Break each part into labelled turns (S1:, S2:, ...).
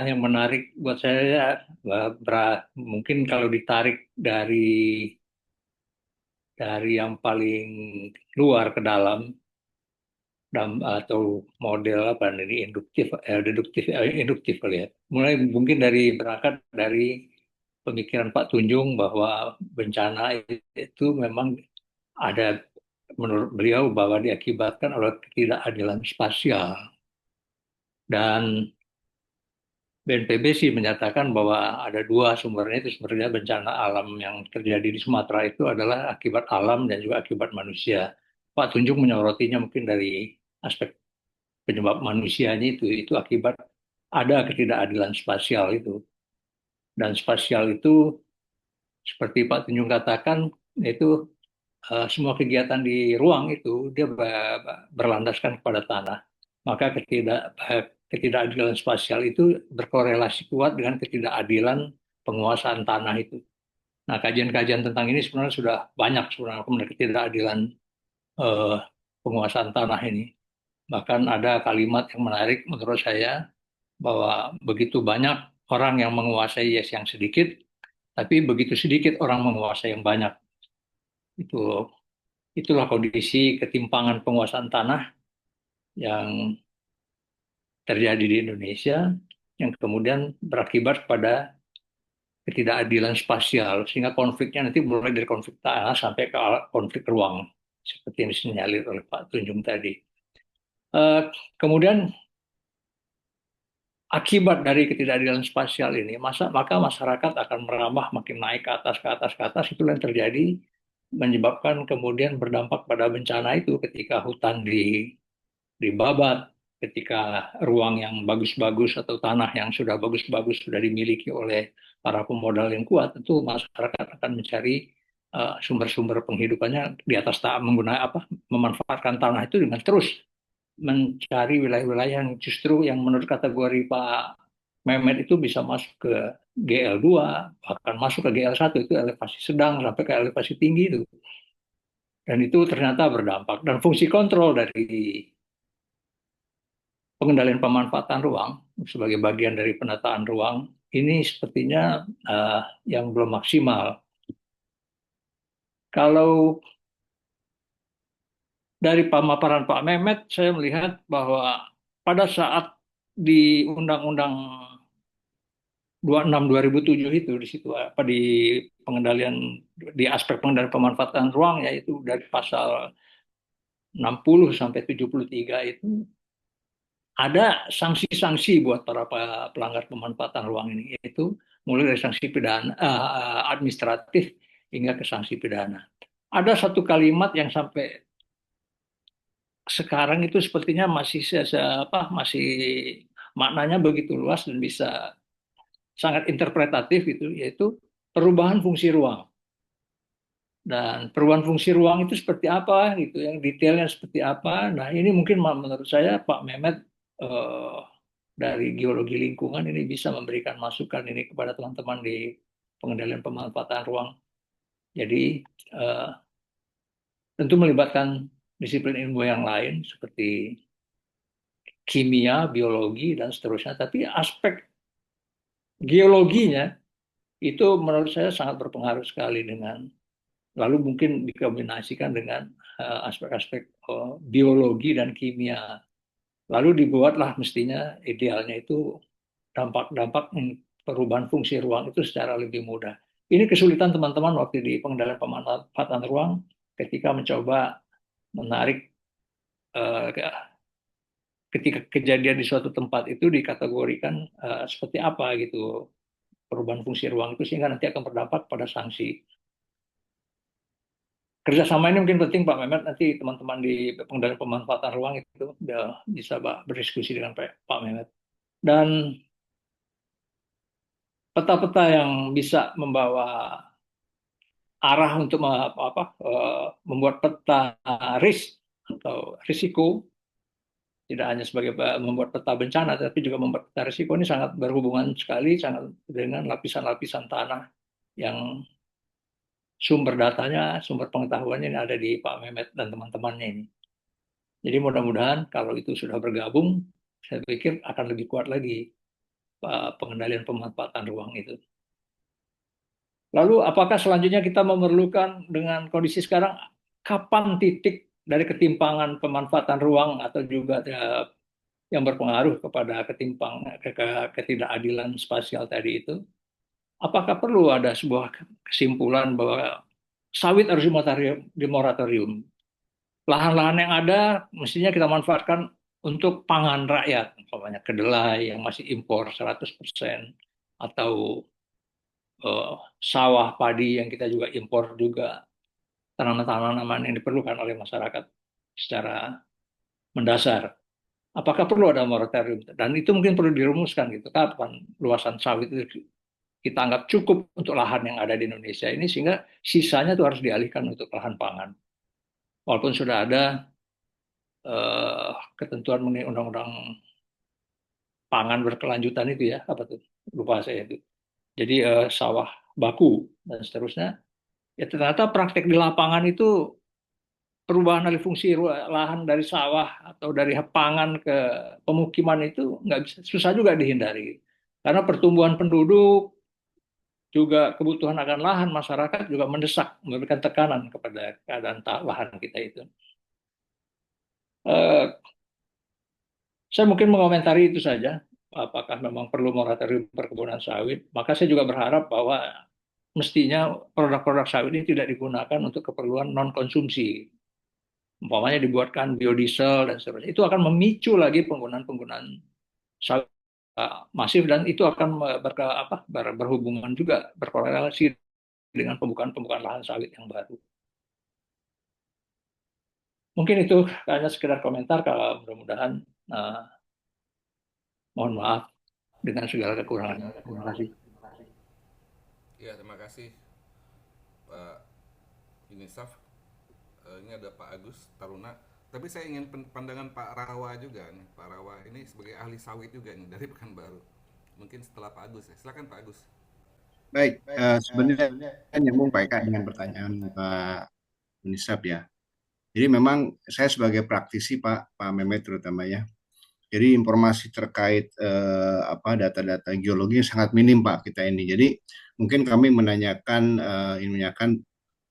S1: yang menarik buat saya ya, mungkin kalau ditarik dari yang paling luar ke dalam atau model apa ini induktif kali ya. Mulai mungkin berangkat dari pemikiran Pak Tunjung bahwa bencana itu memang ada menurut beliau bahwa diakibatkan oleh ketidakadilan spasial dan BNPB sih menyatakan bahwa ada dua sumbernya itu sebenarnya bencana alam yang terjadi di Sumatera itu adalah akibat alam dan juga akibat manusia. Pak Tunjuk menyorotinya mungkin dari aspek penyebab manusianya itu akibat ada ketidakadilan spasial itu. Dan spasial itu seperti Pak Tunjuk katakan itu semua kegiatan di ruang itu dia berlandaskan kepada tanah. Maka ketidakadilan spasial itu berkorelasi kuat dengan ketidakadilan penguasaan tanah itu. Nah, kajian-kajian tentang ini sebenarnya sudah banyak sebenarnya mengenai ketidakadilan eh, penguasaan tanah ini. Bahkan ada kalimat yang menarik menurut saya bahwa begitu banyak orang yang menguasai yang sedikit, tapi begitu sedikit orang menguasai yang banyak. Itu itulah kondisi ketimpangan penguasaan tanah yang terjadi di Indonesia yang kemudian berakibat pada ketidakadilan spasial sehingga konfliknya nanti mulai dari konflik tanah sampai ke konflik ruang seperti yang disinyalir oleh Pak Tunjung tadi. Eh, Kemudian akibat dari ketidakadilan spasial ini, maka masyarakat akan merambah makin naik ke atas, ke atas, ke atas. Itulah yang terjadi, menyebabkan kemudian berdampak pada bencana itu ketika hutan dibabat, ketika ruang yang bagus-bagus atau tanah yang sudah bagus-bagus sudah dimiliki oleh para pemodal yang kuat, tentu masyarakat akan mencari sumber-sumber penghidupannya di atas menggunakan memanfaatkan tanah itu dengan terus mencari wilayah-wilayah yang justru yang menurut kategori Pak Mehmet itu bisa masuk ke GL2, bahkan masuk ke GL1 itu elevasi sedang sampai ke elevasi tinggi itu. Dan itu ternyata berdampak. Dan fungsi kontrol dari pengendalian pemanfaatan ruang sebagai bagian dari penataan ruang ini sepertinya yang belum maksimal. Kalau dari pemaparan Pak Mehmet, saya melihat bahwa pada saat di Undang-Undang 26 2007 itu di situ di pengendalian di aspek pengendalian pemanfaatan ruang yaitu dari pasal 60 sampai 73 itu ada sanksi-sanksi buat para pelanggar pemanfaatan ruang ini, yaitu mulai dari sanksi pidana administratif hingga ke sanksi pidana. Ada satu kalimat yang sampai sekarang itu sepertinya masih maknanya begitu luas dan bisa sangat interpretatif itu, yaitu perubahan fungsi ruang. Dan perubahan fungsi ruang itu seperti apa gitu, yang detailnya seperti apa. Nah, ini mungkin menurut saya Pak Mehmet eh, dari geologi lingkungan ini bisa memberikan masukan ini kepada teman-teman di pengendalian pemanfaatan ruang. Jadi eh, tentu melibatkan disiplin ilmu yang lain seperti kimia, biologi dan seterusnya. Tapi aspek geologinya itu menurut saya sangat berpengaruh sekali dengan lalu mungkin dikombinasikan dengan aspek-aspek biologi dan kimia. Lalu dibuatlah mestinya idealnya itu dampak-dampak perubahan fungsi ruang itu secara lebih mudah. Ini kesulitan teman-teman waktu di pengendalian pemanfaatan ruang ketika mencoba menarik eh, ketika kejadian di suatu tempat itu dikategorikan seperti apa gitu perubahan fungsi ruang itu sehingga nanti akan berdampak pada sanksi. Kerjasama ini mungkin penting Pak Mehmet, nanti teman-teman di pengendalian pemanfaatan ruang itu bisa berdiskusi dengan Pak Mehmet. Dan peta-peta yang bisa membawa arah untuk membuat peta risk atau risiko, tidak hanya sebagai membuat peta bencana, tapi juga membuat peta risiko ini sangat berhubungan sekali sangat dengan lapisan-lapisan tanah yang sumber datanya, sumber pengetahuannya ini ada di Pak Mehmet dan teman-temannya ini. Jadi mudah-mudahan kalau itu sudah bergabung, saya pikir akan lebih kuat lagi pengendalian pemanfaatan ruang itu. Lalu apakah selanjutnya kita memerlukan dengan kondisi sekarang, kapan titik dari ketimpangan pemanfaatan ruang atau juga yang berpengaruh kepada ketidakadilan spasial tadi itu? Apakah perlu ada sebuah kesimpulan bahwa sawit harus dimoratorium? Lahan-lahan yang ada mestinya kita manfaatkan untuk pangan rakyat, umpamanya kedelai yang masih impor 100%, atau eh, sawah padi yang kita juga impor juga, tanaman-tanaman yang diperlukan oleh masyarakat secara mendasar. Apakah perlu ada moratorium? Dan itu mungkin perlu dirumuskan gitu. Kapan luasan sawit itu kita anggap cukup untuk lahan yang ada di Indonesia ini, sehingga sisanya itu harus dialihkan untuk lahan pangan. Walaupun sudah ada ketentuan mengenai undang-undang pangan berkelanjutan itu ya, apa tuh? Lupa saya itu. Jadi sawah baku dan seterusnya. Ya ternyata praktek di lapangan itu perubahan alih fungsi lahan dari sawah atau dari pangan ke pemukiman itu nggak bisa, susah juga dihindari. Karena pertumbuhan penduduk, juga kebutuhan akan lahan masyarakat juga mendesak, memberikan tekanan kepada keadaan lahan kita itu. Eh, saya mungkin mengomentari itu saja. Apakah memang perlu moratorium perkebunan sawit? Maka saya juga berharap bahwa mestinya produk-produk sawit ini tidak digunakan untuk keperluan non konsumsi. Umpamanya dibuatkan biodiesel dan seterusnya. Itu akan memicu lagi penggunaan-penggunaan sawit masif, dan itu akan berhubungan juga, berkorelasi dengan pembukaan-pembukaan lahan sawit yang baru. Mungkin itu hanya sekedar komentar, kalau mudah-mudahan uh, mohon maaf dengan segala kekurangan. Terima kasih.
S2: Ya, terima kasih Pak Yunisaf. Ini ada Pak Agus Taruna. Tapi saya ingin pandangan Pak Rawa juga nih. Pak Rawa ini sebagai ahli sawit juga nih dari Pekanbaru. Mungkin setelah Pak Agus ya. Silakan Pak Agus.
S3: Baik, sebenarnya nyambung Pak Eka dengan pertanyaan Pak Unisap ya. Jadi memang saya sebagai praktisi Pak Mehmet terutama ya. Jadi informasi terkait data-data geologi sangat minim Pak kita ini. Jadi mungkin kami ingin menanyakan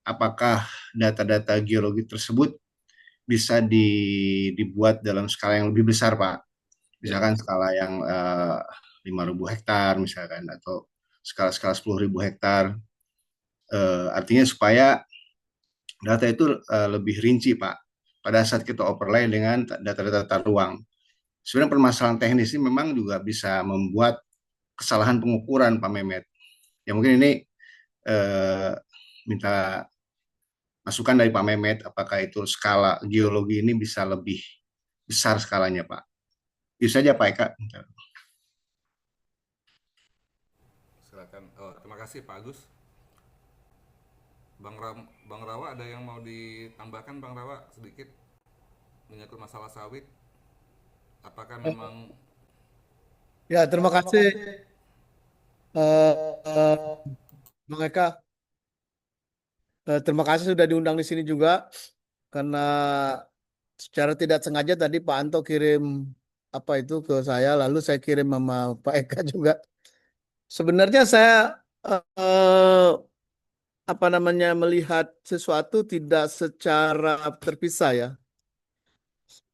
S3: apakah data-data geologi tersebut bisa dibuat dalam skala yang lebih besar Pak. Misalkan skala yang 5.000 hektar misalkan, atau skala-skala 10.000 hektar. Artinya supaya data itu lebih rinci Pak pada saat kita overlay dengan data-data tata ruang. Sebenarnya permasalahan teknis ini memang juga bisa membuat kesalahan pengukuran Pak Mehmet. Ya mungkin ini minta masukan dari Pak Mehmet, apakah itu skala geologi ini bisa lebih besar skalanya Pak. Bisa saja Pak Eka.
S2: Silakan. Oh, terima kasih Pak Agus. Bang Rawa ada yang mau ditambahkan Bang Rawa sedikit menyangkut masalah sawit? Apakah memang
S4: Ya, terima kasih eh, eh, Bang Eka. Terima kasih sudah diundang di sini juga, karena secara tidak sengaja tadi Pak Anto kirim apa itu ke saya, lalu saya kirim sama Pak Eka juga. Sebenarnya saya apa namanya melihat sesuatu tidak secara terpisah ya.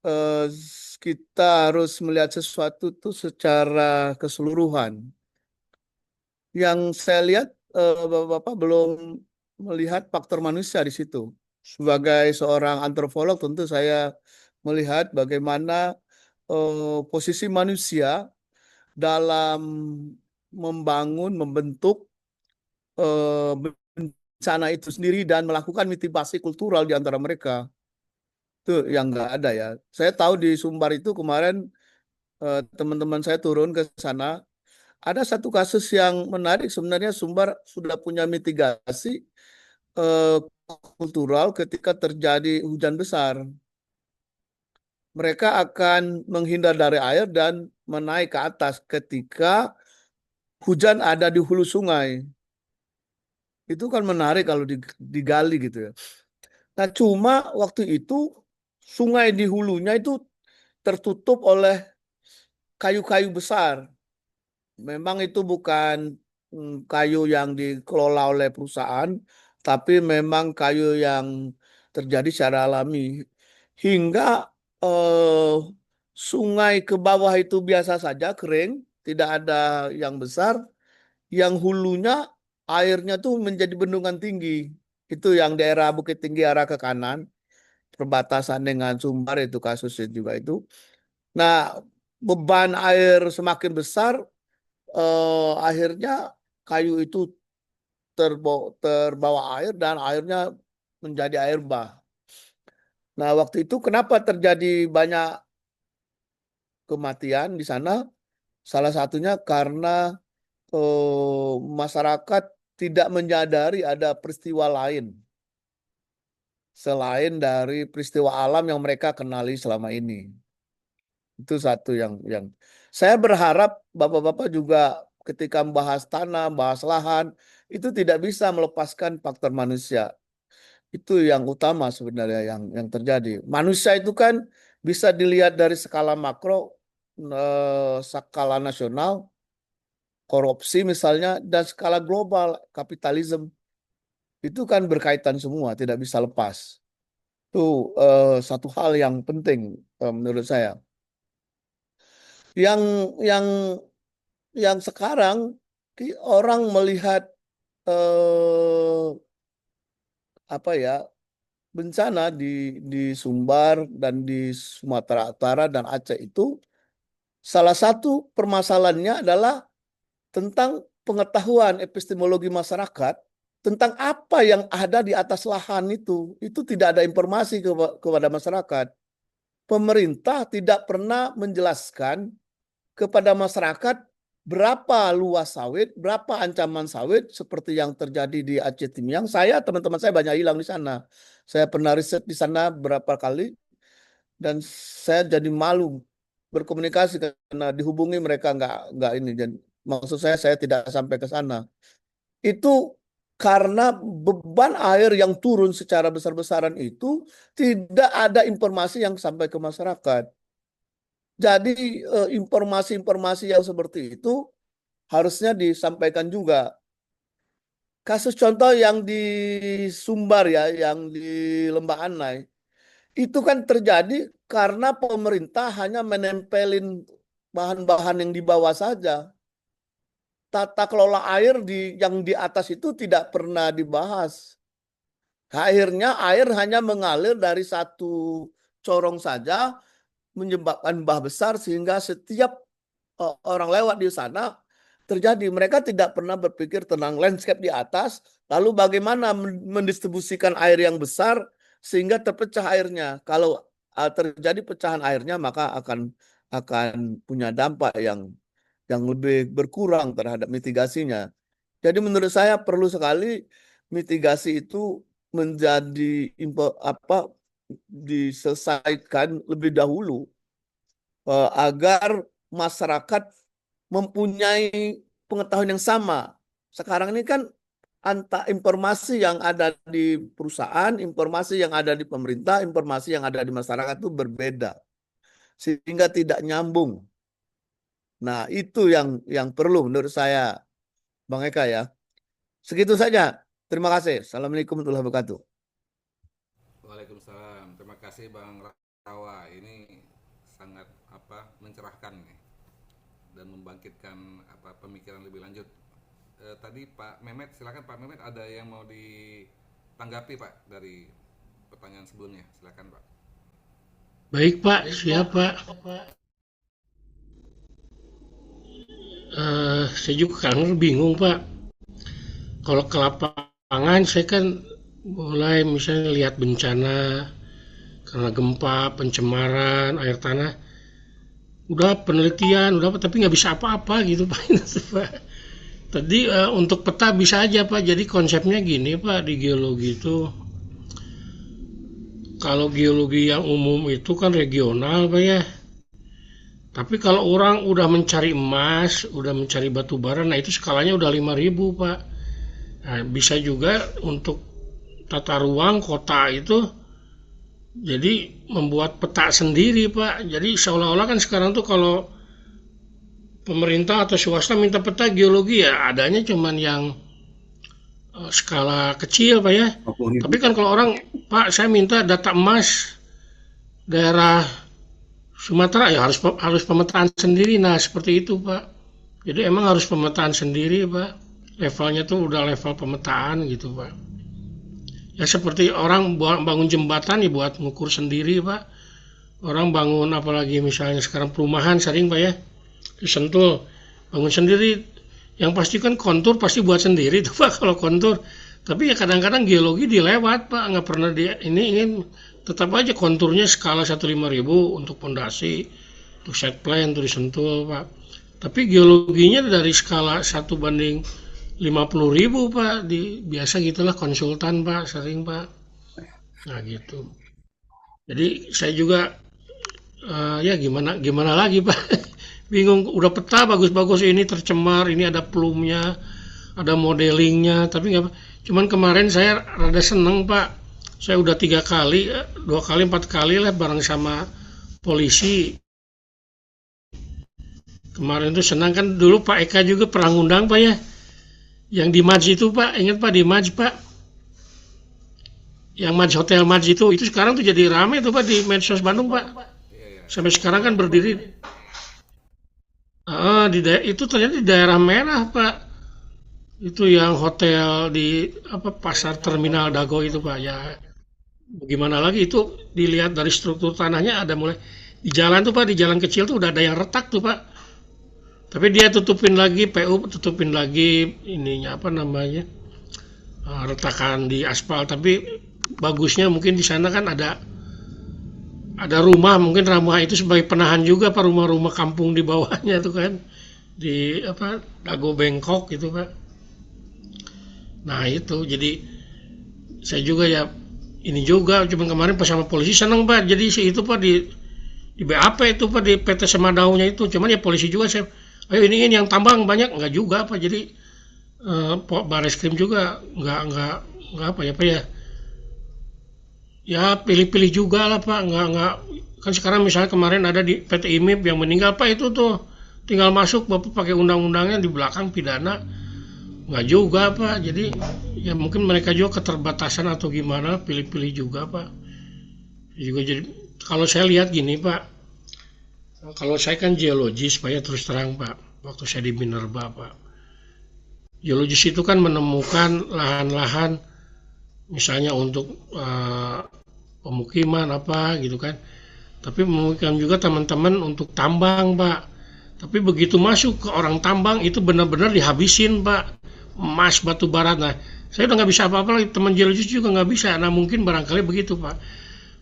S4: Eh, kita harus melihat sesuatu itu secara keseluruhan. Yang saya lihat Bapak belum melihat faktor manusia di situ. Sebagai seorang antropolog tentu saya melihat bagaimana posisi manusia dalam membangun, membentuk bencana itu sendiri dan melakukan mitigasi kultural di antara mereka. Itu yang nggak ada ya. Saya tahu di Sumbar itu kemarin teman-teman saya turun ke sana. Ada satu kasus yang menarik, sebenarnya Sumbar sudah punya mitigasi eh, kultural ketika terjadi hujan besar. Mereka akan menghindar dari air dan menaik ke atas ketika hujan ada di hulu sungai. Itu kan menarik kalau digali gitu ya. Nah, cuma waktu itu sungai di hulunya itu tertutup oleh kayu-kayu besar. memang itu bukan kayu yang dikelola oleh perusahaan, tapi memang kayu yang terjadi secara alami. Hingga eh, sungai ke bawah itu biasa saja kering, tidak ada yang besar. Yang hulunya airnya tuh menjadi bendungan tinggi. Itu yang daerah Bukit Tinggi arah ke kanan, perbatasan dengan Sumbar itu kasusnya juga itu. Nah, beban air semakin besar, akhirnya kayu itu terbawa air dan airnya menjadi air bah. Nah, waktu itu kenapa terjadi banyak kematian di sana? Salah satunya karena masyarakat tidak menyadari ada peristiwa lain selain dari peristiwa alam yang mereka kenali selama ini. Itu satu yang saya berharap Bapak-bapak juga ketika membahas tanah, bahas lahan, itu tidak bisa melepaskan faktor manusia. Itu yang utama sebenarnya yang terjadi. Manusia itu kan bisa dilihat dari skala makro, skala nasional, korupsi misalnya, dan skala global, kapitalisme. Itu kan berkaitan semua, tidak bisa lepas. Itu satu hal yang penting menurut saya. Yang yang yang sekarang orang melihat eh, apa ya bencana di Sumbar dan di Sumatera Utara dan Aceh itu salah satu permasalahannya adalah tentang pengetahuan epistemologi masyarakat tentang apa yang ada di atas lahan itu tidak ada informasi kepada masyarakat. Pemerintah tidak pernah menjelaskan kepada masyarakat berapa luas sawit, berapa ancaman sawit seperti yang terjadi di Aceh Timiang. Teman-teman saya banyak hilang di sana. Saya pernah riset di sana berapa kali dan saya jadi malu berkomunikasi karena dihubungi mereka nggak ini. Dan maksud saya tidak sampai ke sana. Itu karena beban air yang turun secara besar-besaran itu tidak ada informasi yang sampai ke masyarakat. Jadi informasi-informasi yang seperti itu harusnya disampaikan juga. Kasus contoh yang di Sumbar ya, yang di Lembah Anai, itu kan terjadi karena pemerintah hanya menempelin bahan-bahan yang di bawah saja. Tata kelola air yang di atas itu tidak pernah dibahas. Akhirnya air hanya mengalir dari satu corong saja, menyebabkan bah besar sehingga setiap orang lewat di sana terjadi. Mereka tidak pernah berpikir tentang landscape di atas, lalu bagaimana mendistribusikan air yang besar sehingga terpecah airnya. Kalau terjadi pecahan airnya maka akan punya dampak yang lebih berkurang terhadap mitigasinya. Jadi menurut saya perlu sekali mitigasi itu menjadi diselesaikan lebih dahulu agar masyarakat mempunyai pengetahuan yang sama. Sekarang ini kan informasi yang ada di perusahaan, informasi yang ada di pemerintah, informasi yang ada di masyarakat itu berbeda. Sehingga tidak nyambung. Nah, itu yang perlu menurut saya, Bang Eka ya. Segitu saja. Terima kasih. Assalamualaikum warahmatullahi wabarakatuh.
S2: Waalaikumsalam. Terima kasih Bang Rawa. Ini sangat mencerahkan nih dan membangkitkan pemikiran lebih lanjut. Tadi Pak Mehmet, silakan Pak Mehmet, ada yang mau ditanggapi Pak dari pertanyaan sebelumnya. Silakan Pak.
S5: Baik Pak, siap Pak. Saya juga kadang bingung Pak. Kalau ke lapangan saya kan mulai misalnya lihat bencana karena gempa, pencemaran air tanah. Udah penelitian, udah tapi nggak bisa apa-apa gitu Pak. Tadi untuk peta bisa aja Pak. Jadi konsepnya gini Pak, di geologi itu kalau geologi yang umum itu kan regional Pak ya. Tapi kalau orang udah mencari emas, udah mencari batu bara, nah itu skalanya udah 5.000 Pak. Nah, bisa juga untuk tata ruang kota itu jadi membuat peta sendiri Pak. Jadi seolah-olah kan sekarang tuh kalau pemerintah atau swasta minta peta geologi ya adanya cuman yang skala kecil Pak ya.
S3: 20.000.
S5: Tapi kan kalau orang, Pak saya minta data emas daerah Sumatera ya harus pemetaan sendiri. Nah seperti itu Pak. Jadi emang harus pemetaan sendiri Pak. Levelnya tuh udah level pemetaan gitu Pak. Ya seperti orang bangun jembatan ya buat ngukur sendiri Pak. Orang bangun apalagi misalnya sekarang perumahan sering Pak ya. Disentul bangun sendiri. Yang pasti kan kontur pasti buat sendiri tuh Pak kalau kontur. Tapi ya kadang-kadang geologi dilewat Pak, nggak pernah ini tetap aja konturnya skala 1/5000 untuk pondasi, untuk set plan, untuk disentul Pak. Tapi geologinya dari skala 1/50.000 Pak, biasa gitulah konsultan Pak, sering Pak. Nah gitu. Jadi saya juga ya gimana lagi Pak. Bingung, udah peta bagus-bagus ini tercemar, ini ada plumnya, ada modelingnya, tapi nggak. Cuman kemarin saya rada seneng Pak, saya udah 3 kali, 2 kali, 4 kali lah bareng sama polisi. Kemarin tuh senang kan dulu Pak Eka juga pernah ngundang Pak ya, yang di Maj itu Pak, ingat Pak di Maj Pak, yang Maj Hotel Maj itu sekarang tuh jadi rame tuh Pak di medsos Bandung Pak, sampai sekarang kan berdiri. Itu ternyata di daerah merah Pak. Itu yang hotel di pasar terminal Dago itu Pak ya. Bagaimana lagi itu dilihat dari struktur tanahnya ada mulai di jalan tuh Pak, di jalan kecil tuh udah ada yang retak tuh Pak. Tapi dia tutupin lagi PU tutupin lagi ininya retakan di aspal. Tapi bagusnya mungkin di sana kan ada rumah, mungkin rumah itu sebagai penahan juga Pak, rumah-rumah kampung di bawahnya tuh kan di Dago Bengkok gitu Pak. Nah itu jadi saya juga ya ini juga cuma kemarin pas sama polisi seneng Pak, jadi itu Pak di BAP itu Pak di PT Semadaunya itu, cuman ya polisi juga saya ayo ini yang tambang banyak enggak juga Pak, jadi Bareskrim juga enggak apa ya ya pilih-pilih juga lah Pak, nggak kan sekarang misalnya kemarin ada di PT IMIP yang meninggal Pak, itu tuh tinggal masuk Bapak pakai undang-undangnya di belakang pidana, nggak juga Pak. Jadi ya mungkin mereka juga keterbatasan atau gimana, pilih-pilih juga Pak. Juga jadi kalau saya lihat gini Pak, kalau saya kan geologis Pak ya, terus terang Pak, waktu saya di Minerba Pak, geologis itu kan menemukan lahan-lahan misalnya untuk pemukiman apa gitu kan, tapi memukiman juga teman-teman untuk tambang Pak. Tapi begitu masuk ke orang tambang itu benar-benar dihabisin Pak, emas batu bara. Nah saya udah nggak bisa apa-apa lagi, teman geologis juga nggak bisa. Nah mungkin barangkali begitu Pak,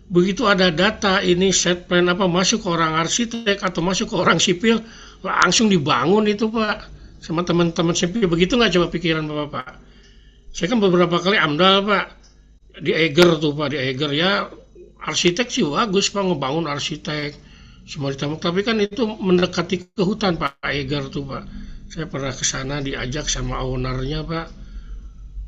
S5: begitu ada data ini set plan masuk ke orang arsitek atau masuk ke orang sipil, langsung dibangun itu Pak sama teman-teman sipil. Begitu nggak coba pikiran Bapak Pak? Saya kan beberapa kali AMDAL Pak, di Eger tuh Pak, di Eger ya arsitek sih bagus Pak, ngebangun arsitek semua ditambah, tapi kan itu mendekati ke hutan Pak Eger tuh Pak. Saya pernah ke sana diajak sama ownernya Pak,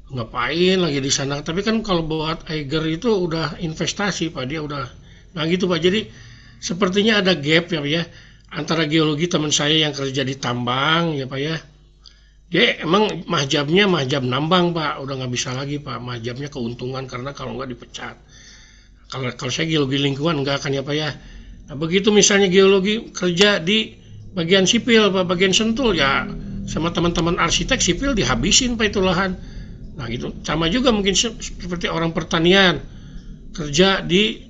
S5: ngapain lagi di sana, tapi kan kalau buat Eger itu udah investasi Pak, dia udah nah gitu Pak. Jadi sepertinya ada gap ya antara geologi teman saya yang kerja di tambang ya Pak ya. Dia emang mahjab nambang Pak, udah nggak bisa lagi Pak, mahjabnya keuntungan karena kalau nggak dipecat. Kalau saya geologi lingkungan nggak akan ya Pak ya. Nah begitu misalnya geologi kerja di bagian sipil Pak, bagian sentul ya sama teman-teman arsitek sipil dihabisin Pak itu lahan. Nah gitu, sama juga mungkin seperti orang pertanian kerja di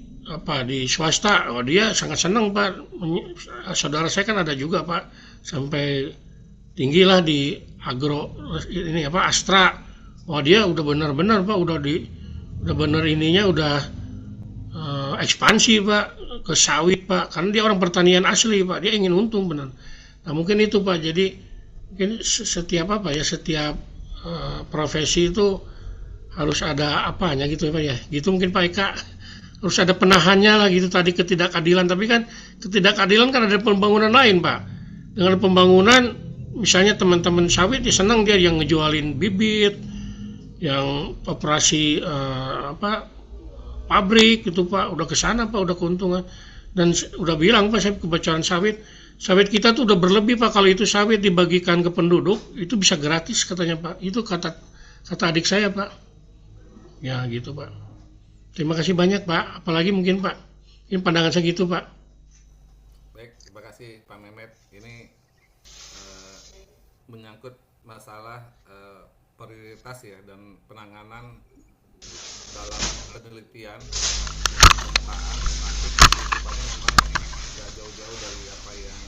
S5: swasta, dia sangat senang Pak. Saudara saya kan ada juga Pak, sampai tinggi lah di agro ini Astra. Dia udah benar-benar Pak, udah benar ininya udah ekspansi Pak ke sawit Pak, karena dia orang pertanian asli Pak, dia ingin untung benar. Nah mungkin itu Pak, jadi mungkin setiap profesi itu harus ada apanya gitu ya Pak ya, gitu mungkin Pak Eka, harus ada penahannya lah gitu tadi, ketidakadilan. Tapi kan ketidakadilan kan ada pembangunan lain Pak, dengan pembangunan misalnya teman-teman sawit ya senang dia yang ngejualin bibit, yang operasi pabrik gitu Pak, udah ke sana Pak, udah keuntungan. Dan udah bilang Pak, saya kebocoran sawit Sawit kita tuh udah berlebih Pak, kalau itu sawit dibagikan ke penduduk, itu bisa gratis katanya Pak. Itu kata kata adik saya Pak. Ya gitu Pak. Terima kasih banyak Pak. Apalagi mungkin Pak. Ini pandangan saya gitu Pak.
S2: Baik, terima kasih Pak Mehmet. Ini eh, menyangkut masalah prioritas ya dan penanganan dalam penelitian dan pemetaan rupanya memang nggak jauh-jauh dari apa yang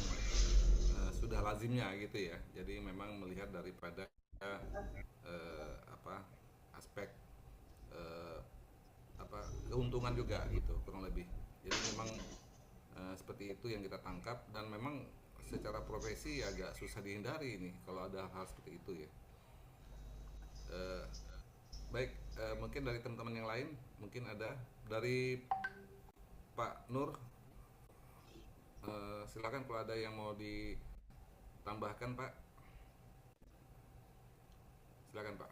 S2: sudah lazimnya gitu ya. Jadi memang melihat daripada apa aspek eh, apa keuntungan juga gitu kurang lebih. Jadi memang seperti itu yang kita tangkap dan memang secara profesi agak susah dihindari ini kalau ada hal seperti itu ya. Eh, Baik, mungkin dari teman-teman yang lain mungkin ada dari Pak Nur, silakan kalau ada yang mau ditambahkan Pak, silakan Pak.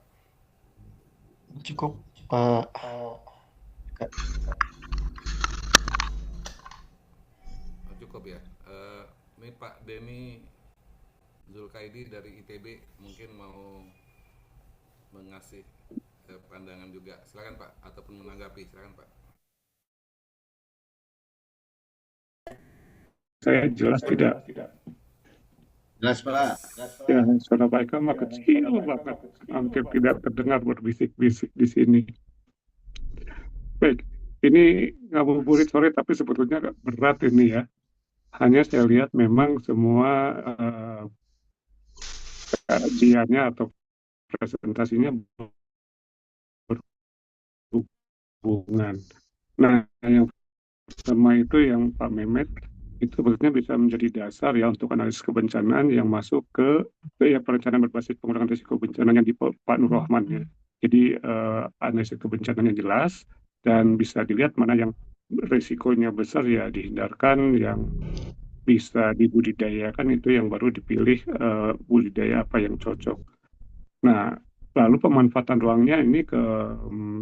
S6: Cukup, Pak.
S2: Cukup ya. Ini Pak Denny Zulkaidi dari ITB mungkin mau mengasih pandangan juga. Silakan Pak, ataupun menanggapi. Silakan Pak.
S7: Saya jelas tidak.
S3: Jelas Pak.
S7: Ya, suara Pak Eka mah kecil banget, hampir tidak terdengar berbisik-bisik di sini. Baik, ini ngabuburit sore tapi sebetulnya berat ini ya. Hanya saya lihat memang semua kajiannya atau presentasinya berhubungan. Nah, yang pertama itu yang Pak Mehmet itu sebetulnya bisa menjadi dasar ya untuk analisis kebencanaan yang masuk ke ya perencanaan berbasis pengurangan risiko bencana yang di Pak Nur Rahman ya. Jadi analisis kebencanaan yang jelas dan bisa dilihat mana yang risikonya besar ya dihindarkan, yang bisa dibudidayakan itu yang baru dipilih budidaya apa yang cocok. Nah, lalu pemanfaatan ruangnya ini ke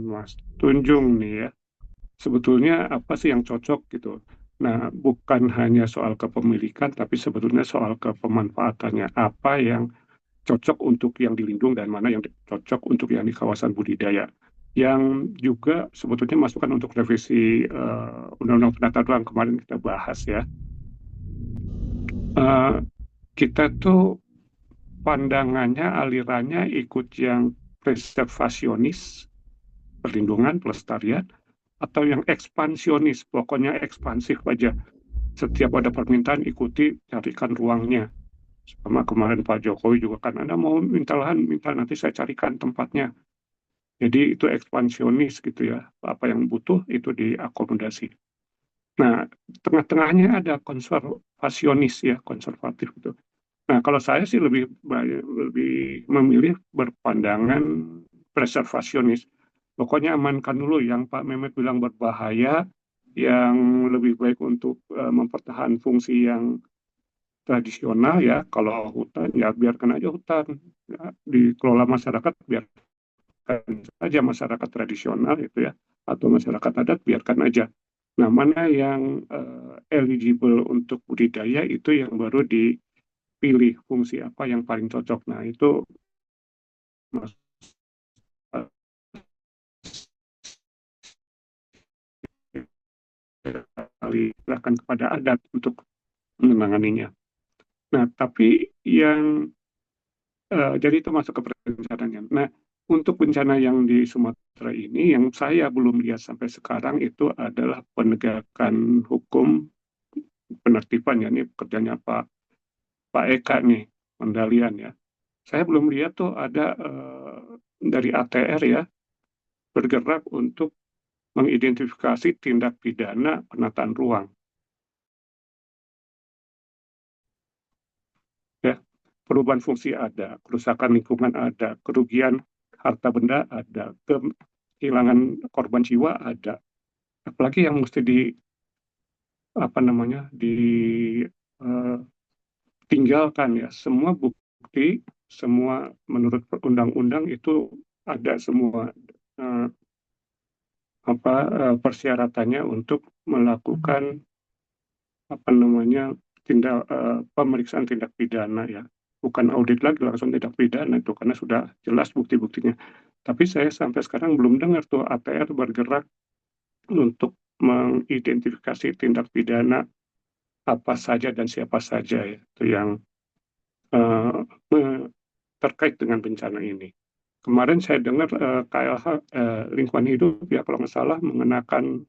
S7: Mas Tunjung nih ya. Sebetulnya apa sih yang cocok gitu. Nah, bukan hanya soal kepemilikan, tapi sebetulnya soal kepemanfaatannya. Apa yang cocok untuk yang dilindung dan mana yang cocok untuk yang di kawasan budidaya. Yang juga sebetulnya masukan untuk revisi Undang-Undang Penata Ruang kemarin kita bahas ya. Kita tuh pandangannya, alirannya ikut yang preservasionis, perlindungan, pelestarian, atau yang ekspansionis, pokoknya ekspansif aja. Setiap ada permintaan ikuti, carikan ruangnya. Sama kemarin Pak Jokowi juga kan, Anda mau minta lahan, minta nanti saya carikan tempatnya. Jadi itu ekspansionis gitu ya, apa yang butuh itu diakomodasi. Nah, tengah-tengahnya ada konservasionis ya, konservatif gitu. Nah, kalau saya sih lebih memilih berpandangan preservasionis. Pokoknya amankan dulu yang Pak Mehmet bilang berbahaya, yang lebih baik untuk mempertahankan fungsi yang tradisional ya. Kalau hutan ya biarkan aja hutan, ya, dikelola masyarakat biarkan saja masyarakat tradisional itu ya, atau masyarakat adat biarkan aja. Nah, mana yang eligible untuk budidaya itu yang baru dipilih fungsi apa yang paling cocok. Nah, itu Mas serahkan kepada adat untuk menanganinya. Nah, tapi yang jadi itu masuk ke perencanaan. Nah, untuk bencana yang di Sumatera ini, yang saya belum lihat sampai sekarang itu adalah penegakan hukum penertiban ya, ini pekerjaannya Pak Eka nih, pengendalian ya. Saya belum lihat tuh ada dari ATR ya, bergerak untuk mengidentifikasi tindak pidana penataan ruang. Ya, perubahan fungsi ada, kerusakan lingkungan ada, kerugian harta benda ada, kehilangan korban jiwa ada. Apalagi yang mesti ditinggalkan ya. Semua bukti, semua menurut undang-undang itu ada semua persyaratannya untuk melakukan pemeriksaan tindak pidana ya, bukan audit lagi langsung tindak pidana itu karena sudah jelas bukti-buktinya. Tapi saya sampai sekarang belum dengar tuh ATR bergerak untuk mengidentifikasi tindak pidana apa saja dan siapa saja ya, itu yang terkait dengan bencana ini. Kemarin saya dengar KLH lingkungan hidup ya kalau nggak salah mengenakan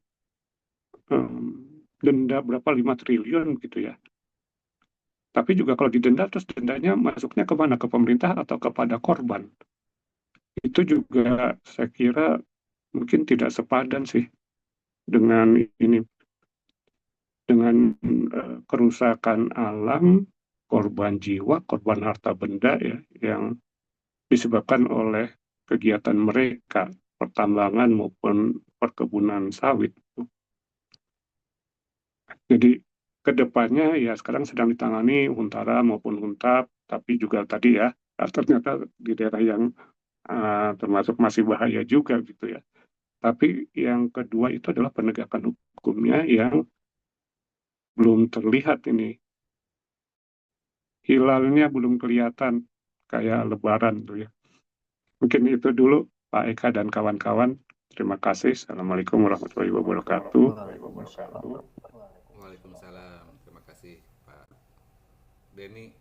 S7: denda berapa 5 triliun gitu ya. Tapi juga kalau didenda terus dendanya masuknya kemana? Ke pemerintah atau kepada korban? Itu juga saya kira mungkin tidak sepadan sih dengan ini, dengan kerusakan alam, korban jiwa, korban harta benda ya yang disebabkan oleh kegiatan mereka, pertambangan maupun perkebunan sawit. Jadi kedepannya ya sekarang sedang ditangani Huntara maupun Huntap, tapi juga tadi ya ternyata di daerah yang termasuk masih bahaya juga gitu ya. Tapi yang kedua itu adalah penegakan hukumnya yang belum terlihat ini. Hilalnya belum kelihatan kayak lebaran tuh ya. Mungkin itu dulu Pak Eka dan kawan-kawan. Terima kasih. Assalamualaikum warahmatullahi wabarakatuh.
S2: Waalaikumsalam. Terima kasih Pak Denny.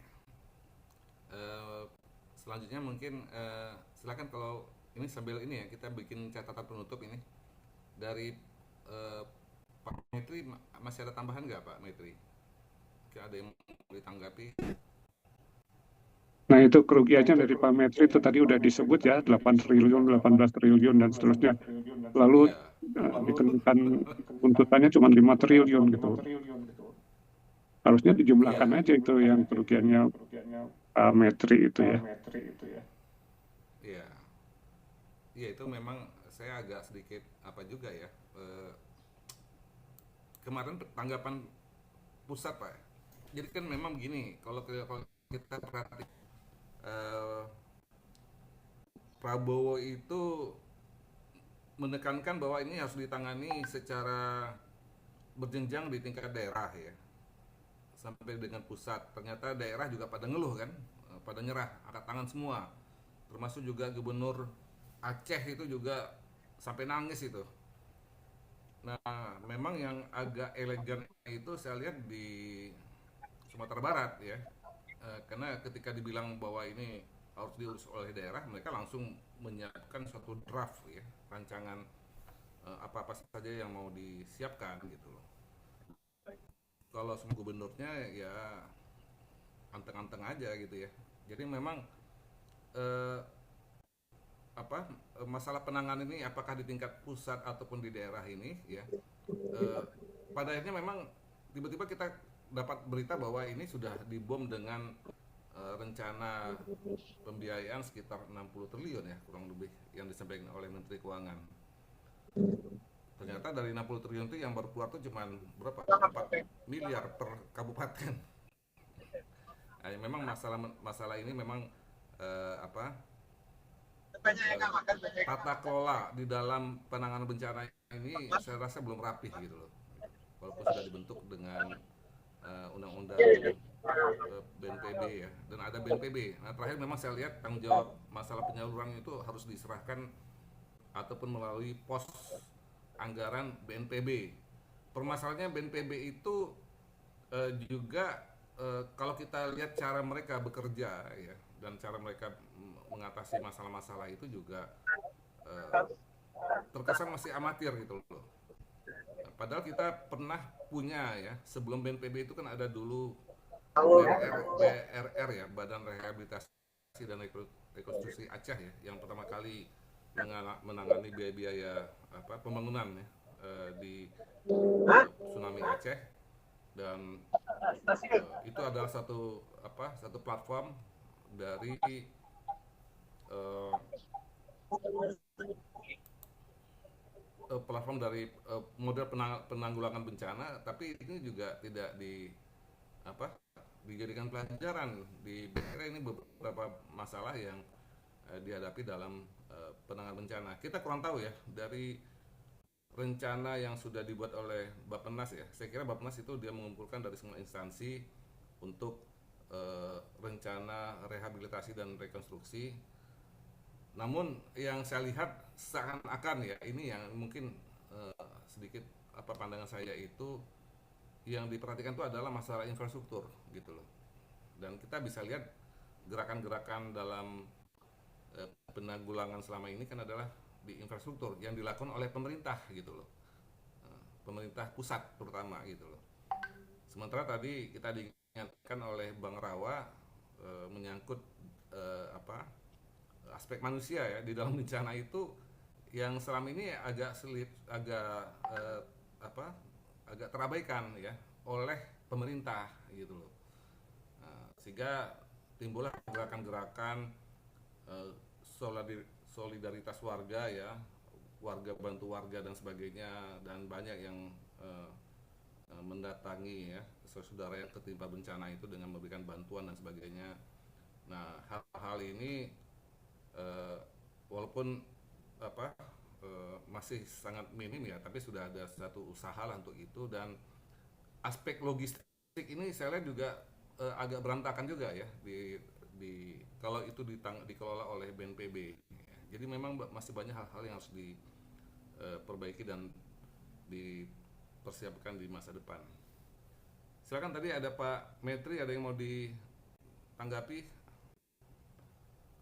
S2: Selanjutnya mungkin silakan kalau ini sambil ini ya kita bikin catatan penutup ini dari Pak Metri, masih ada tambahan nggak Pak Metri? Ada yang mau ditanggapi?
S7: Nah itu kerugiannya dari Pak Metri itu tadi udah disebut ya 8 triliun, 18 triliun dan seterusnya. Lalu dikenakan tuntutannya cuma 5 triliun gitu. Harusnya dijumlahkan aja itu yang kerugiannya Pak Metri itu ya.
S2: Iya. Iya itu memang saya agak sedikit apa juga ya. Kemarin tanggapan pusat Pak. Jadi kan memang begini, kalau kita perhatikan Prabowo itu menekankan bahwa ini harus ditangani secara berjenjang di tingkat daerah ya, sampai dengan pusat. Ternyata daerah juga pada ngeluh kan, pada nyerah, angkat tangan semua. Termasuk juga Gubernur Aceh itu juga sampai nangis itu. Nah, memang yang agak elegan itu saya lihat di Sumatera Barat ya. Karena ketika dibilang bahwa ini harus diurus oleh daerah, mereka langsung menyiapkan suatu draft ya, rancangan apa-apa saja yang mau disiapkan gitu loh. Kalau semua gubernurnya ya anteng-anteng aja gitu ya. Jadi memang masalah penanganan ini apakah di tingkat pusat ataupun di daerah ini ya, pada akhirnya memang tiba-tiba kita dapat berita bahwa ini sudah dibom dengan rencana pembiayaan sekitar 60 triliun ya kurang lebih yang disampaikan oleh Menteri Keuangan. Ternyata dari 60 triliun itu yang baru keluar itu cuma berapa? 4 miliar per kabupaten. Nah, memang masalah ini memang tata kelola di dalam penanganan bencana ini saya rasa belum rapih gitu loh. Walaupun sudah dibentuk dengan undang-undang BNPB ya, dan ada BNPB. Nah terakhir memang saya lihat tanggung jawab masalah penyaluran itu harus diserahkan ataupun melalui pos anggaran BNPB. Permasalahannya BNPB itu juga kalau kita lihat cara mereka bekerja ya, dan cara mereka mengatasi masalah-masalah itu juga terkesan masih amatir gitu loh. Padahal kita pernah punya ya, sebelum BNPB itu kan ada dulu BRR ya, Badan Rehabilitasi dan Rekonstruksi Aceh ya, yang pertama kali menangani biaya-biaya pembangunan ya, di tsunami Aceh. Dan itu adalah satu platform dari model penanggulangan bencana, tapi ini juga tidak dijadikan pelajaran di BRR. Ini beberapa masalah yang dihadapi dalam penanganan bencana. Kita kurang tahu ya dari rencana yang sudah dibuat oleh Bappenas ya. Saya kira Bappenas itu dia mengumpulkan dari semua instansi untuk rencana rehabilitasi dan rekonstruksi. Namun yang saya lihat seakan-akan ya, ini yang mungkin sedikit pandangan saya itu, yang diperhatikan itu adalah masalah infrastruktur gitu loh. Dan kita bisa lihat gerakan-gerakan dalam penanggulangan selama ini kan adalah di infrastruktur yang dilakukan oleh pemerintah gitu loh, pemerintah pusat terutama gitu loh. Sementara tadi kita diingatkan oleh Bang Rawa menyangkut aspek manusia ya di dalam bencana itu yang selama ini agak terabaikan ya oleh pemerintah gitu loh. Sehingga timbullah gerakan-gerakan solidaritas warga ya, warga bantu warga dan sebagainya, dan banyak yang mendatangi ya saudara yang tertimpa bencana itu dengan memberikan bantuan dan sebagainya. Nah, hal ini walaupun masih sangat minim ya, tapi sudah ada satu usaha lah untuk itu. Dan aspek logistik ini saya lihat juga agak berantakan juga ya kalau itu dikelola oleh BNPB. Jadi memang masih banyak hal-hal yang harus diperbaiki dan dipersiapkan di masa depan. Silakan, tadi ada Pak Metri, ada yang mau ditanggapi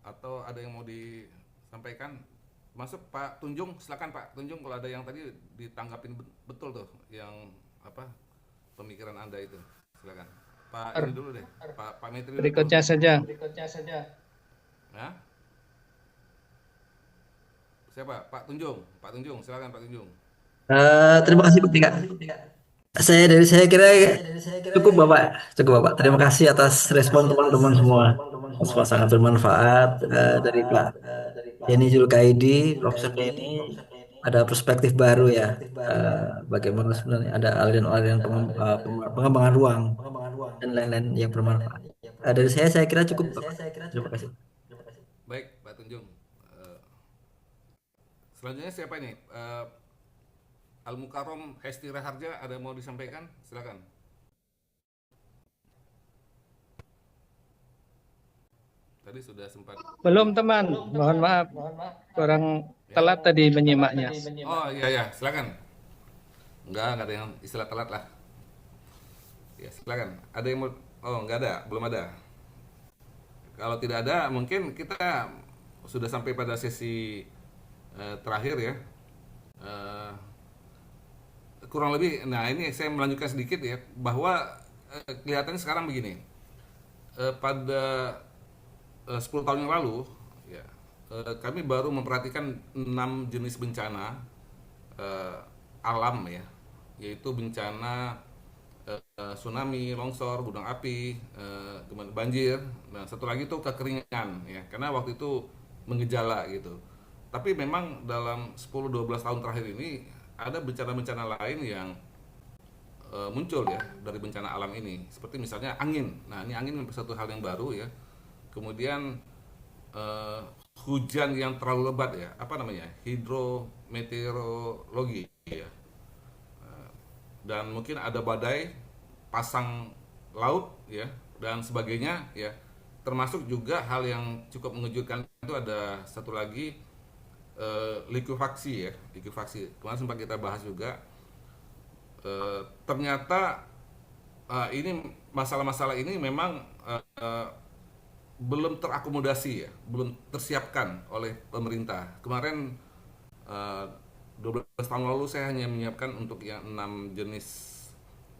S2: atau ada yang mau disampaikan? Masuk Pak Tunjung, silakan Pak Tunjung, kalau ada yang tadi ditanggapin betul tuh yang pemikiran Anda itu, silakan. Pak ini dulu deh, Pak Metri.
S8: Berikutnya saja.
S2: Nah, siapa? Pak Tunjung, silakan Pak Tunjung.
S9: Terima kasih Pak Tika. Saya kira cukup Bapak. Terima kasih atas respon teman-teman semua. Semua sangat bermanfaat. Dari Pak Denny Zulkaidi, Profesor Denny, ada perspektif baru ya. Bagaimana sebenarnya ada aliran-aliran pengembangan ruang dan lain-lain yang bermanfaat. Dari saya kira cukup Bapak. Terima kasih.
S2: Baik Pak Tunjung. Selanjutnya siapa ini? Al-Mukarrom Hesti Raharja, ada yang mau disampaikan? Silakan. Tadi sudah sempat.
S8: Belum teman, mohon maaf. Kurang telat tadi menyimaknya.
S2: Oh iya, silakan. Enggak ada yang istilah telat lah. Ya, silakan. Ada yang mau? Oh, enggak ada, belum ada. Kalau tidak ada, mungkin kita sudah sampai pada sesi terakhir ya. Kurang lebih, nah ini saya melanjutkan sedikit ya, bahwa kelihatannya sekarang begini. Pada 10 tahun yang lalu ya, kami baru memperhatikan 6 jenis bencana alam ya, yaitu bencana tsunami, longsor, gunung api, kemudian banjir. Nah, satu lagi itu kekeringan ya, karena waktu itu mengejala gitu. Tapi memang dalam 10-12 tahun terakhir ini ada bencana-bencana lain yang muncul ya dari bencana alam ini, seperti misalnya angin. Nah, ini angin satu hal yang baru ya. Kemudian hujan yang terlalu lebat ya, hidrometeorologi ya. Dan mungkin ada badai pasang laut ya dan sebagainya ya. Termasuk juga hal yang cukup mengejutkan itu ada satu lagi, likuifaksi. Kemarin sempat kita bahas juga. Ternyata ini masalah-masalah ini memang belum terakomodasi ya, belum tersiapkan oleh pemerintah. Kemarin 12 tahun lalu saya hanya menyiapkan untuk yang 6 jenis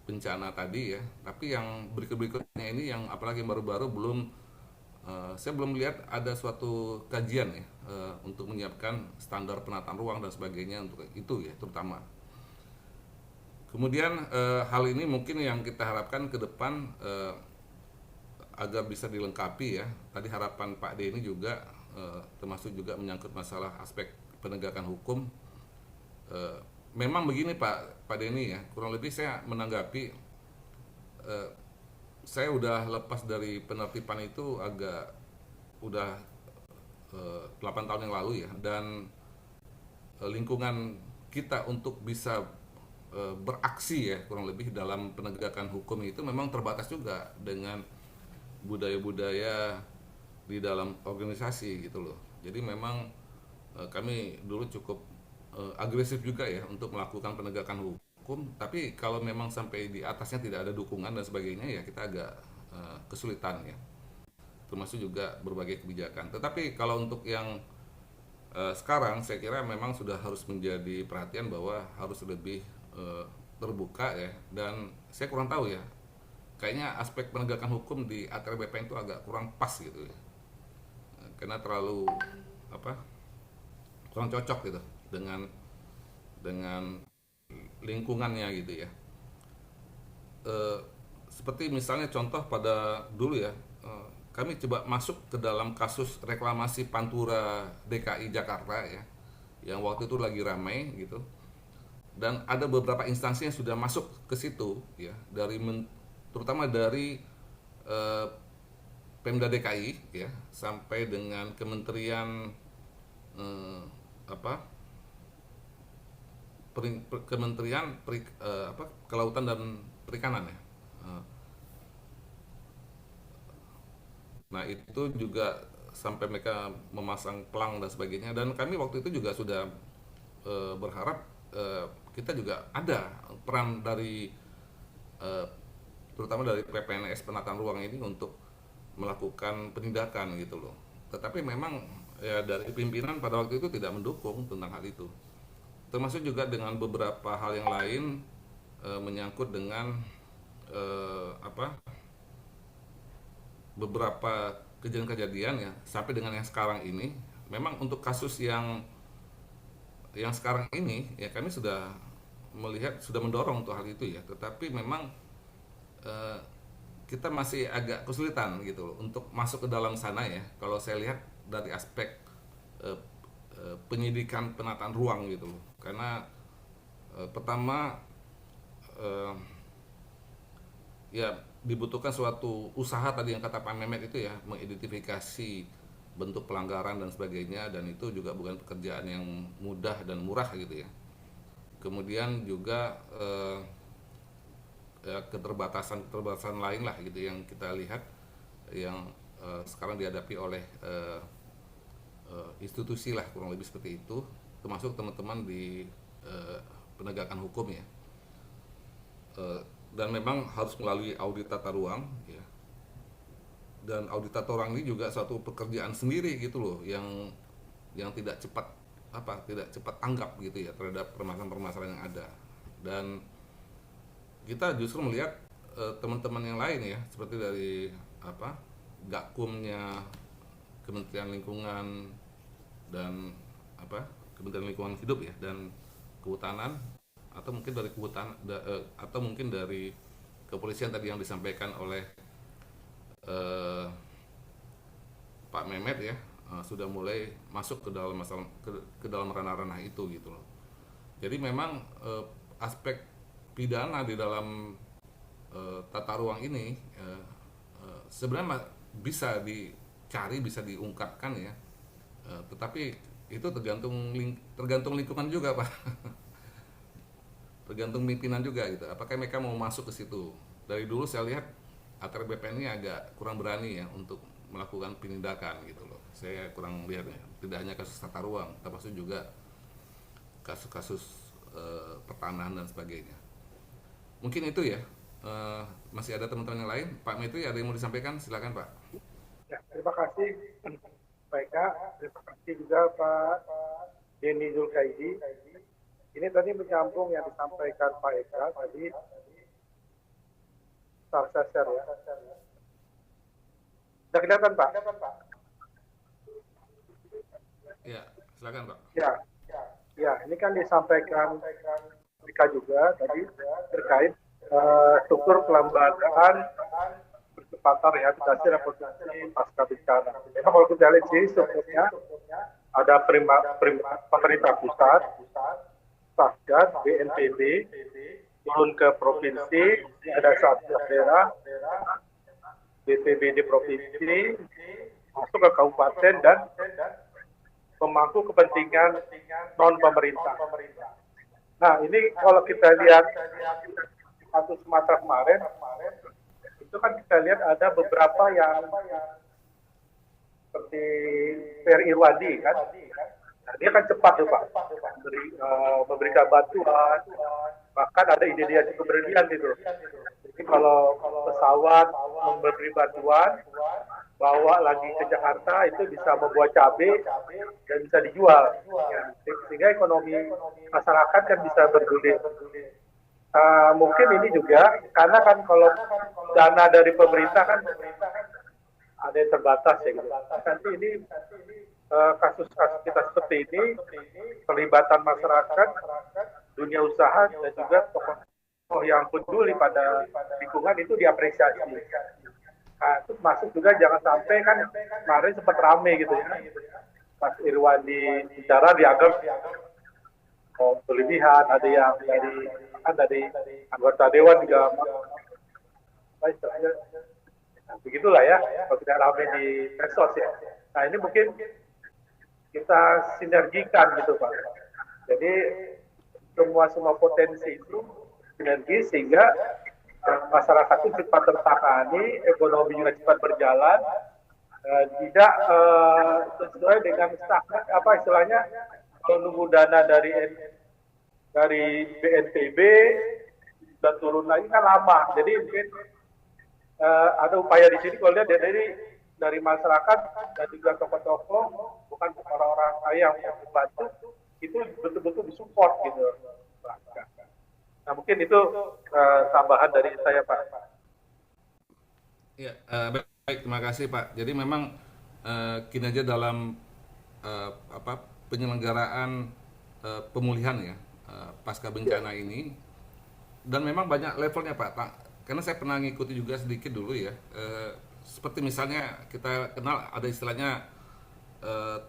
S2: bencana tadi ya, tapi yang berikutnya ini yang apalagi yang baru-baru saya belum melihat ada suatu kajian ya untuk menyiapkan standar penataan ruang dan sebagainya untuk itu ya terutama. Kemudian hal ini mungkin yang kita harapkan ke depan agar bisa dilengkapi ya. Tadi harapan Pak Denny juga termasuk juga menyangkut masalah aspek penegakan hukum. Memang begini Pak Denny ya, kurang lebih saya menanggapi, saya udah lepas dari penertiban itu udah 8 tahun yang lalu ya, dan lingkungan kita untuk bisa beraksi ya kurang lebih dalam penegakan hukum itu memang terbatas juga dengan budaya-budaya di dalam organisasi gitu loh. Jadi memang kami dulu cukup agresif juga ya untuk melakukan penegakan hukum, tapi kalau memang sampai di atasnya tidak ada dukungan dan sebagainya ya kita agak kesulitan ya, termasuk juga berbagai kebijakan. Tetapi kalau untuk yang sekarang saya kira memang sudah harus menjadi perhatian bahwa harus lebih terbuka ya, dan saya kurang tahu ya, kayaknya aspek penegakan hukum di ATR BPN itu agak kurang pas gitu ya, karena terlalu kurang cocok gitu dengan lingkungannya gitu ya. Seperti misalnya contoh pada dulu ya, kami coba masuk ke dalam kasus reklamasi Pantura DKI Jakarta ya, yang waktu itu lagi ramai gitu, dan ada beberapa instansi yang sudah masuk ke situ ya, terutama dari Pemda DKI ya, sampai dengan Kementerian Kementerian Kelautan dan Perikanan ya. Nah itu juga sampai mereka memasang pelang dan sebagainya, dan kami waktu itu juga sudah berharap kita juga ada peran dari terutama dari PPNS penataan ruang ini untuk melakukan penindakan gitu loh. Tetapi memang ya dari pimpinan pada waktu itu tidak mendukung tentang hal itu, termasuk juga dengan beberapa hal yang lain menyangkut dengan beberapa kejadian-kejadian ya, sampai dengan yang sekarang ini. Memang untuk kasus yang sekarang ini ya kami sudah melihat, sudah mendorong untuk hal itu ya, tetapi memang kita masih agak kesulitan gitu loh untuk masuk ke dalam sana ya, kalau saya lihat dari aspek penyidikan penataan ruang gitu loh. Karena pertama ya dibutuhkan suatu usaha tadi yang kata Pak Mehmet itu ya, mengidentifikasi bentuk pelanggaran dan sebagainya, dan itu juga bukan pekerjaan yang mudah dan murah gitu ya. Kemudian juga keterbatasan lain lah gitu yang kita lihat, yang sekarang dihadapi oleh institusi lah kurang lebih seperti itu, termasuk teman-teman di penegakan hukum ya. Dan memang harus melalui audit tata ruang ya. Dan audit tata ruang ini juga suatu pekerjaan sendiri gitu loh, yang tidak cepat tanggap gitu ya terhadap permasalahan-permasalahan yang ada. Dan kita justru melihat teman-teman yang lain ya, seperti dari Gakumnya, Kementerian Lingkungan dan Kementerian Lingkungan Hidup ya, dan Kehutanan, atau mungkin dari atau mungkin dari kepolisian tadi yang disampaikan oleh Pak Mehmet ya, sudah mulai masuk ke dalam masalah ke dalam ranah-ranah itu gitu loh. Jadi memang aspek pidana di dalam tata ruang ini sebenarnya bisa dicari, bisa diungkapkan ya, tetapi itu tergantung lingkungan juga Pak. Tergantung pimpinan juga gitu, apakah mereka mau masuk ke situ. Dari dulu saya lihat ATR BPN ini agak kurang berani ya untuk melakukan penindakan gitu loh. Saya kurang lihat ya, tidak hanya kasus tata ruang, termasuk juga kasus-kasus pertanahan dan sebagainya. Mungkin itu ya. Masih ada teman-teman yang lain. Pak Metri ada yang mau disampaikan? Silakan Pak.
S10: Ya, terima kasih Pak Eka, terima kasih juga Pak Denny Zulkaidi. Ini tadi menyambung yang disampaikan Pak Eka tadi. Saya share ya. Sudah kelihatan Pak?
S2: Ya, silakan Pak.
S10: Ya, ini kan disampaikan Eka juga tadi terkait struktur pelembagaan percepatan rehabilitasi rekonstruksi pasca bencana. Memang kalau kita lihat sini strukturnya ada pemerintah pusat, Satgas, BNPB, turun ke provinsi, ada Satgas daerah, BPBD provinsi, masuk ke kabupaten dan pemangku kepentingan non pemerintah. Nah, ini kalau kita lihat kasus Sumatera kemarin, itu kan kita lihat ada beberapa yang seperti Ferry Irwandi kan. Nah, dia kan cepat tuh Pak, memberikan bantuan, bahkan ada ide dia keberanian gitu. Jadi kalau pesawat memberi bantuan, bawa lagi ke Jakarta itu bisa membuat cabai dan bisa dijual, ya. Sehingga ekonomi masyarakat kan bisa bergulir. Mungkin ini juga karena kan kalau dana dari pemerintah kan ada yang terbatas ya gitu. Nanti ini kasus-kasus kita seperti ini, pelibatan masyarakat, dunia usaha dan juga tokoh yang peduli pada lingkungan itu diapresiasi. Nah, itu masuk juga jangan sampai kan kemarin sempat rame gitu ya, Mas Irwandi bicara dianggap berlebihan, ada yang dari anggota dewan juga istilahnya begitulah ya, kalau tidak rame di medsos ya. Nah ini mungkin kita sinergikan gitu Pak. Jadi semua potensi itu sinergi sehingga masyarakat itu cepat tertangani, ekonomi juga cepat berjalan, tidak sesuai dengan stagnan apa istilahnya, kalau nunggu dana dari BNPB dan turun lagi kan lama. Jadi mungkin ada upaya di sini kalau lihat dari masyarakat dan juga tokoh-tokoh, bukan orang-orang kaya yang membantu, itu betul-betul disupport gitu. Nah mungkin itu tambahan dari saya Pak.
S2: Ya, baik, terima kasih Pak. Jadi memang kinerja dalam penyelenggaraan pemulihan ya pasca bencana ini, dan memang banyak levelnya Pak. Karena saya pernah ngikuti juga sedikit dulu ya. Seperti misalnya kita kenal ada istilahnya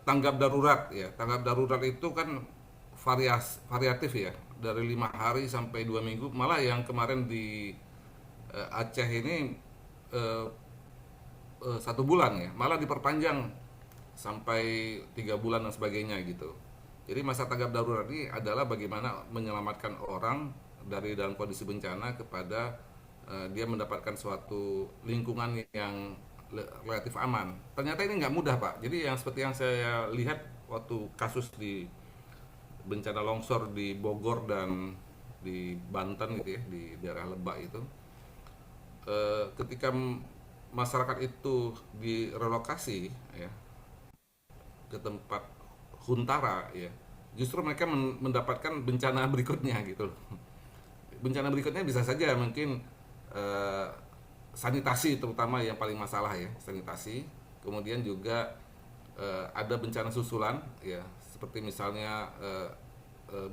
S2: tanggap darurat ya. Tanggap darurat itu kan variatif ya, dari 5 hari sampai 2 minggu. Malah yang kemarin di Aceh ini 1 bulan ya, malah diperpanjang sampai 3 bulan dan sebagainya gitu. Jadi masa tanggap darurat ini adalah bagaimana menyelamatkan orang dari dalam kondisi bencana kepada dia mendapatkan suatu lingkungan yang relatif aman. Ternyata ini nggak mudah Pak. Jadi yang seperti yang saya lihat waktu kasus di bencana longsor di Bogor dan di Banten gitu ya, di daerah Lebak itu, ketika masyarakat itu direlokasi ya ke tempat huntara ya, justru mereka mendapatkan bencana berikutnya gitu loh. Bencana berikutnya bisa saja mungkin sanitasi terutama yang paling masalah ya, sanitasi. Kemudian juga ada bencana susulan ya, seperti misalnya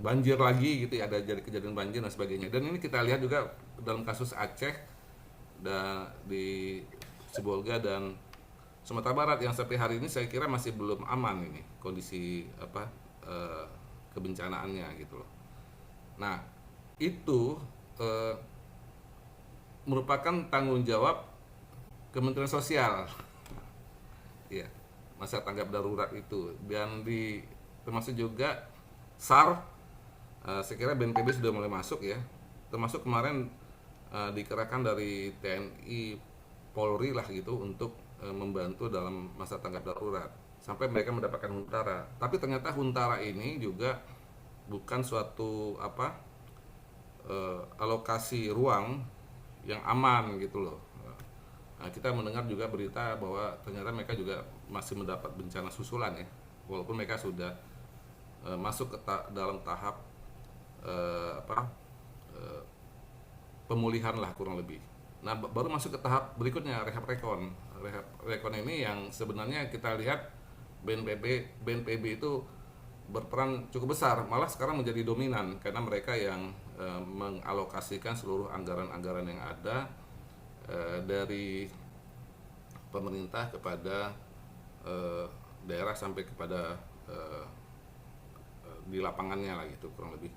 S2: banjir lagi gitu ya, ada jadi kejadian banjir dan sebagainya. Dan ini kita lihat juga dalam kasus Aceh dan di Sibolga dan Sumatera Barat yang sampai hari ini saya kira masih belum aman ini kondisi kebencanaannya gitu loh. Nah itu merupakan tanggung jawab Kementerian Sosial ya, masa tanggap darurat itu, dan termasuk juga SAR. Saya kira BNPB sudah mulai masuk ya, termasuk kemarin dikerahkan dari TNI Polri lah gitu untuk membantu dalam masa tanggap darurat sampai mereka mendapatkan huntara. Tapi ternyata huntara ini juga bukan suatu alokasi ruang yang aman gitu loh. Nah, kita mendengar juga berita bahwa ternyata mereka juga masih mendapat bencana susulan ya, walaupun mereka sudah masuk ke dalam tahap pemulihan lah kurang lebih. Nah baru masuk ke tahap berikutnya, rehab rekon ini yang sebenarnya kita lihat BNPB itu berperan cukup besar, malah sekarang menjadi dominan karena mereka yang mengalokasikan seluruh anggaran-anggaran yang ada dari pemerintah kepada daerah sampai kepada di lapangannya lah gitu kurang lebih.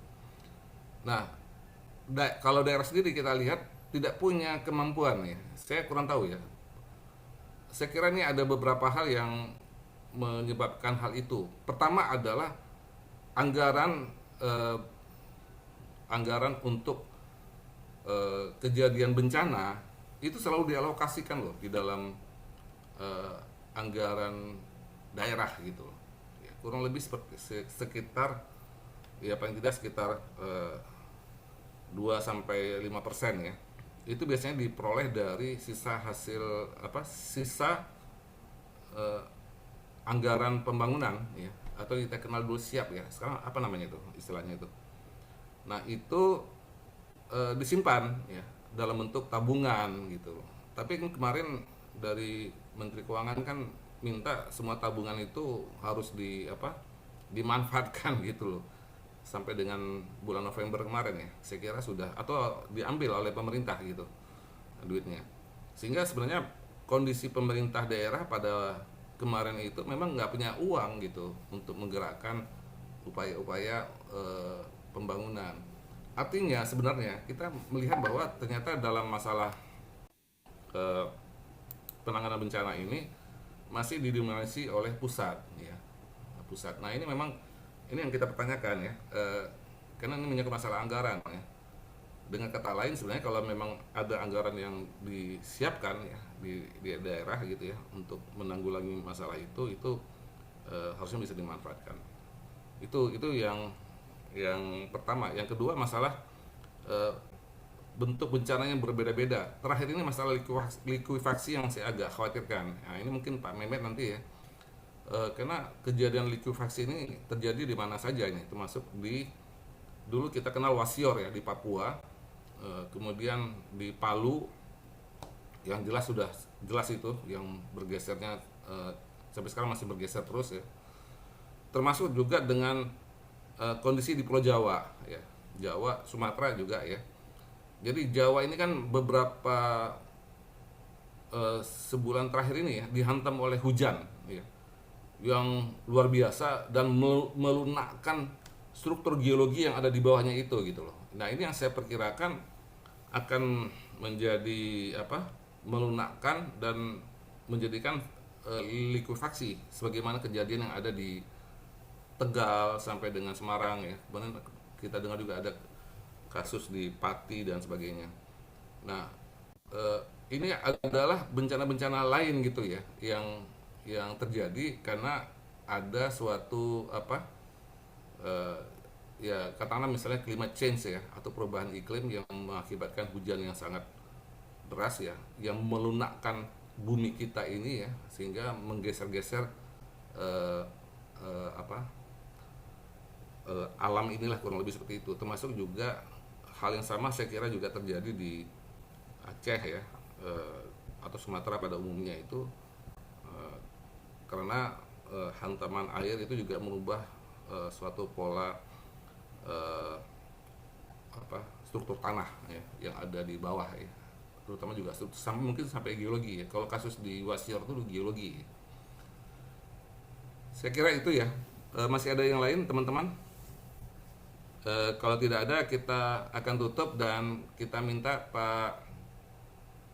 S2: Nah kalau daerah sendiri kita lihat tidak punya kemampuan ya, saya kurang tahu ya. Saya kira ini ada beberapa hal yang menyebabkan hal itu. Pertama adalah anggaran anggaran untuk kejadian bencana itu selalu dialokasikan loh di dalam anggaran daerah gitu loh. Ya, kurang lebih sekitar ya paling tidak sekitar 2-5% ya. Itu biasanya diperoleh dari sisa hasil sisa anggaran pembangunan ya, atau kita kenal dulu siap ya. Sekarang apa namanya itu istilahnya itu. Nah, itu disimpan ya dalam bentuk tabungan gitu. Tapi kan kemarin dari Menteri Keuangan kan minta semua tabungan itu harus dimanfaatkan gitu loh sampai dengan bulan November kemarin ya. Saya kira sudah atau diambil oleh pemerintah gitu duitnya. Sehingga sebenarnya kondisi pemerintah daerah pada kemarin itu memang nggak punya uang gitu untuk menggerakkan upaya-upaya pembangunan. Artinya sebenarnya kita melihat bahwa ternyata dalam masalah penanganan bencana ini masih didominasi oleh pusat ya. Pusat. Nah, ini memang ini yang kita pertanyakan ya. Karena ini menyangkut masalah anggaran ya. Dengan kata lain sebenarnya kalau memang ada anggaran yang disiapkan ya di daerah gitu ya untuk menanggulangi masalah itu harusnya bisa dimanfaatkan. Itu yang pertama. Yang kedua masalah bentuk bencana yang berbeda-beda. Terakhir ini masalah likuifaksi yang saya agak khawatirkan. Nah, ini mungkin Pak Mehmet nanti ya. Karena kejadian likuifaksi ini terjadi di mana saja ini, termasuk di dulu kita kenal Wasior ya di Papua, kemudian di Palu yang sudah jelas itu yang bergesernya sampai sekarang masih bergeser terus ya. Termasuk juga dengan kondisi di Pulau Jawa ya, Jawa, Sumatera juga ya. Jadi Jawa ini kan beberapa sebulan terakhir ini ya dihantam oleh hujan ya, yang luar biasa dan melunakkan struktur geologi yang ada di bawahnya itu gitu loh. Nah, ini yang saya perkirakan akan menjadi melunakkan dan menjadikan likuifaksi sebagaimana kejadian yang ada di Tegal sampai dengan Semarang ya. Kemudian kita dengar juga ada kasus di Pati dan sebagainya. Nah, ini adalah bencana-bencana lain gitu ya yang terjadi karena ada suatu ya katakanlah misalnya climate change ya atau perubahan iklim yang mengakibatkan hujan yang sangat deras ya, yang melunakkan bumi kita ini ya, sehingga menggeser-geser alam inilah kurang lebih seperti itu. Termasuk juga hal yang sama saya kira juga terjadi di Aceh ya, atau Sumatera pada umumnya itu, karena hantaman air itu juga merubah suatu pola struktur tanah ya, yang ada di bawah ya, terutama juga mungkin sampai geologi ya. Kalau kasus di Wasior itu geologi ya. Saya kira itu ya. Masih ada yang lain teman-teman? Kalau tidak ada kita akan tutup dan kita minta Pak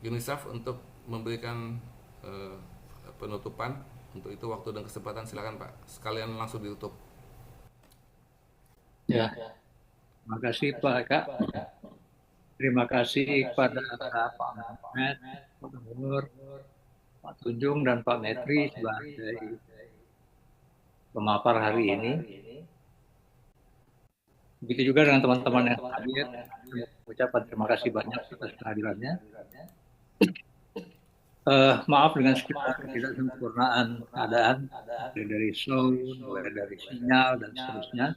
S2: Yunisaf untuk memberikan penutupan. Untuk itu waktu dan kesempatan silakan Pak. Sekalian langsung ditutup.
S1: Ya, terima kasih Pak Eka. Terima kasih kepada Pak Mehmet, Pak Nur, Pak Tunjung dan Pak Metri sebagai pemapar hari ini. Begitu juga dengan teman-teman yang hadir. Ucapan terima kasih banyak atas kehadirannya. Maaf dengan segala ketidaksempurnaan keadaan, dari sound, dari sinyal dan seterusnya.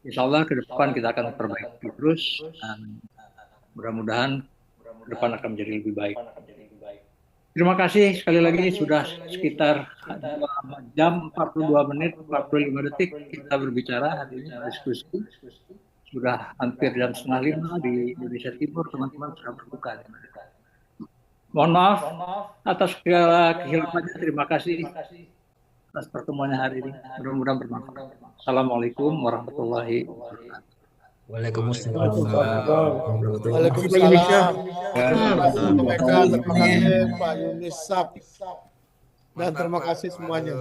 S1: Insya Allah ke depan kita akan perbaiki terus dan mudah-mudahan ke depan akan menjadi lebih baik. Terima kasih sekali lagi, sudah sekitar 2 jam 42 menit 45 detik kita berbicara hari ini, diskusi. Sudah hampir jam 4:30 di Indonesia Timur, teman-teman sudah berbuka. Mohon maaf atas segala kehilafannya. Terima kasih atas pertemuannya hari ini. Mudah-mudahan bermanfaat. Assalamualaikum warahmatullahi wabarakatuh.
S9: Waalaikumsalam.
S4: Waalaikumsalam. Terima kasih Pak Yunisaf dan terima kasih semuanya.